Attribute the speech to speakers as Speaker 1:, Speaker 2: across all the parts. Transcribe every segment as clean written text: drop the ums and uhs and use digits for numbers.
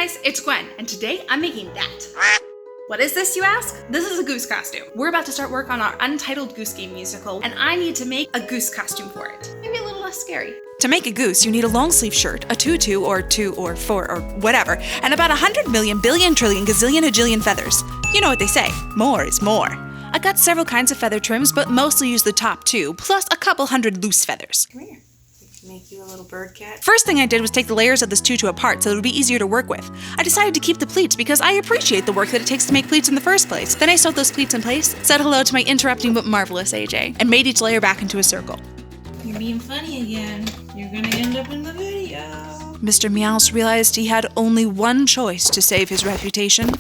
Speaker 1: guys, it's Gwen, and today I'm making that. What is this, you ask? This is a goose costume. We're about to start work on our Untitled Goose Game musical, and I need to make a goose costume for it. Maybe a little less scary.
Speaker 2: To make a goose, you need a long-sleeve shirt, a tutu, or 2 or 4 or whatever, and about 100 million, billion, trillion, gazillion, ajillion feathers. You know what they say, more is more. I got several kinds of feather trims, but mostly use the top 2, plus a couple hundred loose feathers.
Speaker 1: Come here. Make you a little bird cat.
Speaker 2: First thing I did was take the layers of this tutu apart so it would be easier to work with. I decided to keep the pleats because I appreciate the work that it takes to make pleats in the first place. Then I sewed those pleats in place, said hello to my interrupting but marvelous AJ, and made each layer back into a circle.
Speaker 1: You're being funny again. You're gonna end up in the video.
Speaker 2: Mr. Meows realized he had only one choice to save his reputation.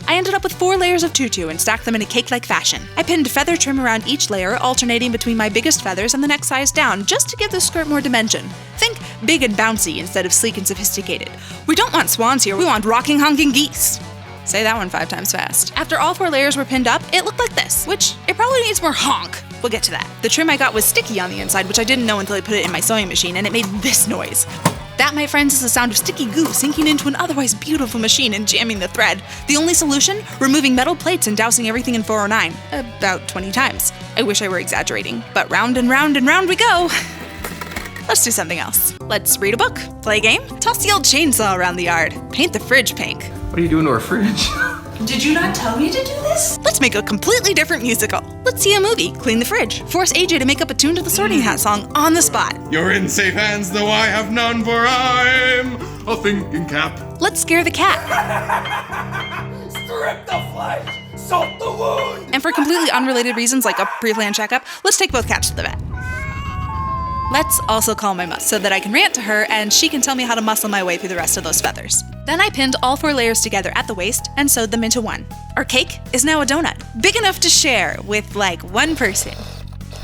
Speaker 2: I ended up with 4 layers of tutu and stacked them in a cake-like fashion. I pinned feather trim around each layer, alternating between my biggest feathers and the next size down, just to give the skirt more dimension. Think big and bouncy instead of sleek and sophisticated. We don't want swans here, we want rocking, honking geese. Say that one 5 times fast. After all 4 layers were pinned up, it looked like this, which it probably needs more honk. We'll get to that. The trim I got was sticky on the inside, which I didn't know until I put it in my sewing machine, and it made this noise. That, my friends, is the sound of sticky goo sinking into an otherwise beautiful machine and jamming the thread. The only solution? Removing metal plates and dousing everything in 409. About 20 times. I wish I were exaggerating, but round and round and round we go. Let's do something else. Let's read a book, play a game, toss the old chainsaw around the yard, paint the fridge pink.
Speaker 3: What are you doing to our fridge?
Speaker 1: Did you not tell me to do this?
Speaker 2: Let's make a completely different musical. Let's see a movie, clean the fridge, force AJ to make up a tune to the Sorting Hat song on the spot.
Speaker 3: You're in safe hands, though I have none, for I'm a thinking cap.
Speaker 2: Let's scare the cat.
Speaker 4: Strip the flesh, salt the wound.
Speaker 2: And for completely unrelated reasons like a pre-planned checkup, let's take both cats to the vet. Let's also call my mother so that I can rant to her and she can tell me how to muscle my way through the rest of those feathers. Then I pinned all 4 layers together at the waist and sewed them into one. Our cake is now a donut, big enough to share with like one person,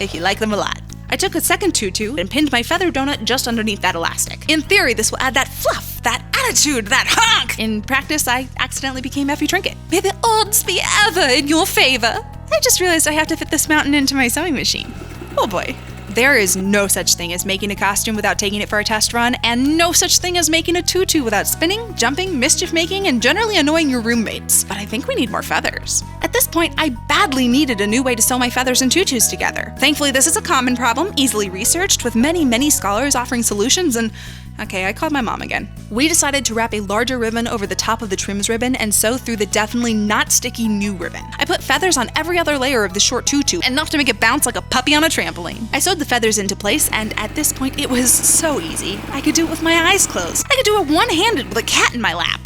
Speaker 2: if you like them a lot. I took a second tutu and pinned my feather donut just underneath that elastic. In theory, this will add that fluff, that attitude, that honk! In practice, I accidentally became Effie Trinket. May the odds be ever in your favor. I just realized I have to fit this mountain into my sewing machine. Oh boy. There is no such thing as making a costume without taking it for a test run, and no such thing as making a tutu without spinning, jumping, mischief-making, and generally annoying your roommates. But I think we need more feathers. At this point, I badly needed a new way to sew my feathers and tutus together. Thankfully, this is a common problem, easily researched, with many scholars offering solutions, and okay, I called my mom again. We decided to wrap a larger ribbon over the top of the trim's ribbon and sew through the definitely not sticky new ribbon. I put feathers on every other layer of the short tutu, enough to make it bounce like a puppy on a trampoline. I sewed the feathers into place, and at this point it was so easy. I could do it with my eyes closed. I could do it one-handed with a cat in my lap.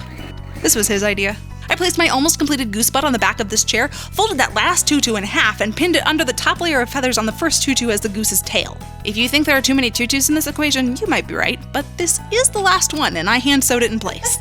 Speaker 2: This was his idea. I placed my almost completed goose butt on the back of this chair, folded that last tutu in half, and pinned it under the top layer of feathers on the first tutu as the goose's tail. If you think there are too many tutus in this equation, you might be right, but this is the last one, and I hand-sewed it in place.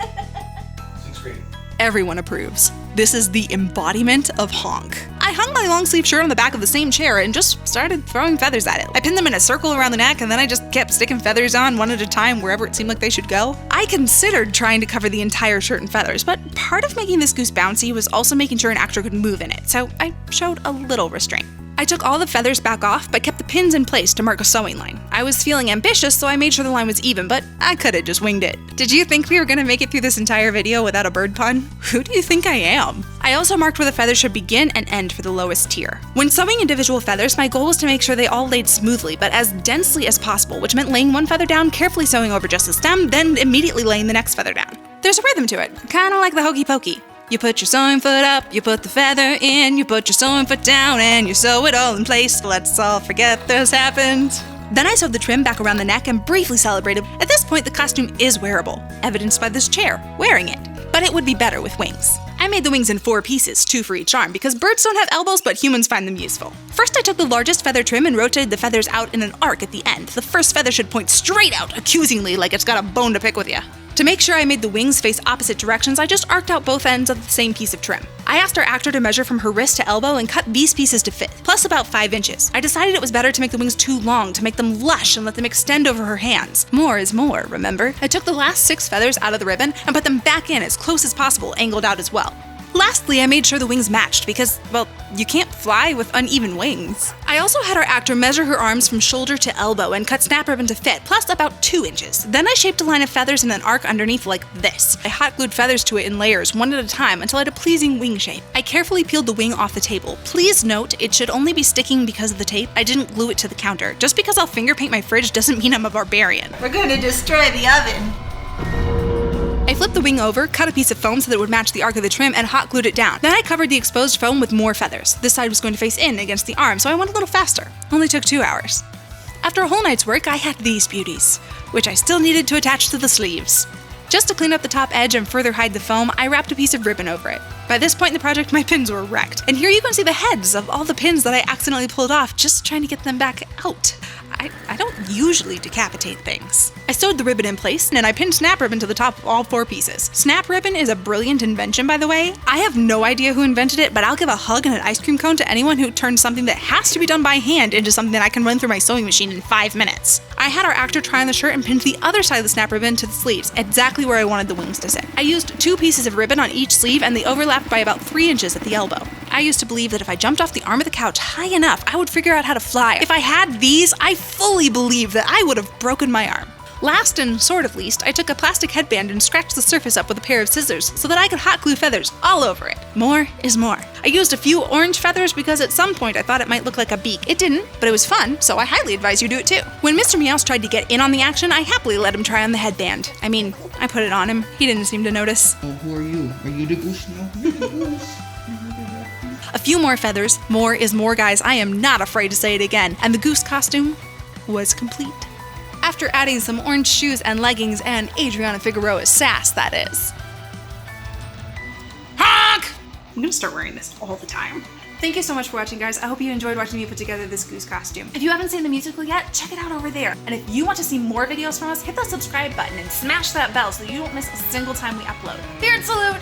Speaker 4: Looks great.
Speaker 2: Everyone approves. This is the embodiment of honk. I hung my long-sleeve shirt on the back of the same chair and just started throwing feathers at it. I pinned them in a circle around the neck, and then I just kept sticking feathers on one at a time wherever it seemed like they should go. I considered trying to cover the entire shirt in feathers, but part of making this goose bouncy was also making sure an actor could move in it, so I showed a little restraint. I took all the feathers back off, but kept the pins in place to mark a sewing line. I was feeling ambitious, so I made sure the line was even, but I could have just winged it. Did you think we were gonna make it through this entire video without a bird pun? Who do you think I am? I also marked where the feathers should begin and end for the lowest tier. When sewing individual feathers, my goal was to make sure they all laid smoothly, but as densely as possible, which meant laying one feather down, carefully sewing over just the stem, then immediately laying the next feather down. There's a rhythm to it, kinda like the hokey pokey. You put your sewing foot up, you put the feather in, you put your sewing foot down, and you sew it all in place. Let's all forget this happened. Then I sewed the trim back around the neck and briefly celebrated. At this point, the costume is wearable, evidenced by this chair, wearing it. But it would be better with wings. I made the wings in 4 pieces, 2 for each arm, because birds don't have elbows, but humans find them useful. First, I took the largest feather trim and rotated the feathers out in an arc at the end. The first feather should point straight out, accusingly, like it's got a bone to pick with you. To make sure I made the wings face opposite directions, I just arced out both ends of the same piece of trim. I asked our actor to measure from her wrist to elbow and cut these pieces to fit, plus about 5 inches. I decided it was better to make the wings too long, to make them lush and let them extend over her hands. More is more, remember? I took the last 6 feathers out of the ribbon and put them back in as close as possible, angled out as well. Lastly, I made sure the wings matched because, well, you can't fly with uneven wings. I also had our actor measure her arms from shoulder to elbow and cut snap ribbon to fit, plus about 2 inches. Then I shaped a line of feathers and an arc underneath like this. I hot glued feathers to it in layers, one at a time, until I had a pleasing wing shape. I carefully peeled the wing off the table. Please note, it should only be sticking because of the tape. I didn't glue it to the counter. Just because I'll finger paint my fridge doesn't mean I'm a barbarian.
Speaker 5: We're gonna destroy the oven.
Speaker 2: I flipped the wing over, cut a piece of foam so that it would match the arc of the trim, and hot glued it down. Then I covered the exposed foam with more feathers. This side was going to face in against the arm, so I went a little faster. Only took 2 hours. After a whole night's work, I had these beauties, which I still needed to attach to the sleeves. Just to clean up the top edge and further hide the foam, I wrapped a piece of ribbon over it. By this point in the project, my pins were wrecked. And here you can see the heads of all the pins that I accidentally pulled off just trying to get them back out. I don't usually decapitate things. I sewed the ribbon in place, and I pinned snap ribbon to the top of all 4 pieces. Snap ribbon is a brilliant invention, by the way. I have no idea who invented it, but I'll give a hug and an ice cream cone to anyone who turned something that has to be done by hand into something that I can run through my sewing machine in 5 minutes. I had our actor try on the shirt and pinned the other side of the snap ribbon to the sleeves, exactly where I wanted the wings to sit. I used 2 pieces of ribbon on each sleeve, and they overlapped by about 3 inches at the elbow. I used to believe that if I jumped off the arm of the couch high enough, I would figure out how to fly. If I had these, I fully believe that I would have broken my arm. Last and sort of least, I took a plastic headband and scratched the surface up with a pair of scissors so that I could hot glue feathers all over it. More is more. I used a few orange feathers because at some point I thought it might look like a beak. It didn't, but it was fun, so I highly advise you do it too. When Mr. Meowth tried to get in on the action, I happily let him try on the headband. I mean, I put it on him. He didn't seem to notice.
Speaker 3: Oh, who are you? Are you the goose? No, you're the goose.
Speaker 2: A few more feathers. More is more, guys. I am not afraid to say it again. And the goose costume was complete. After adding some orange shoes and leggings and Adriana Figueroa's sass, that is.
Speaker 1: Honk! I'm gonna start wearing this all the time. Thank you so much for watching, guys. I hope you enjoyed watching me put together this goose costume. If you haven't seen the musical yet, check it out over there. And if you want to see more videos from us, hit that subscribe button and smash that bell so that you don't miss a single time we upload. Beard salute!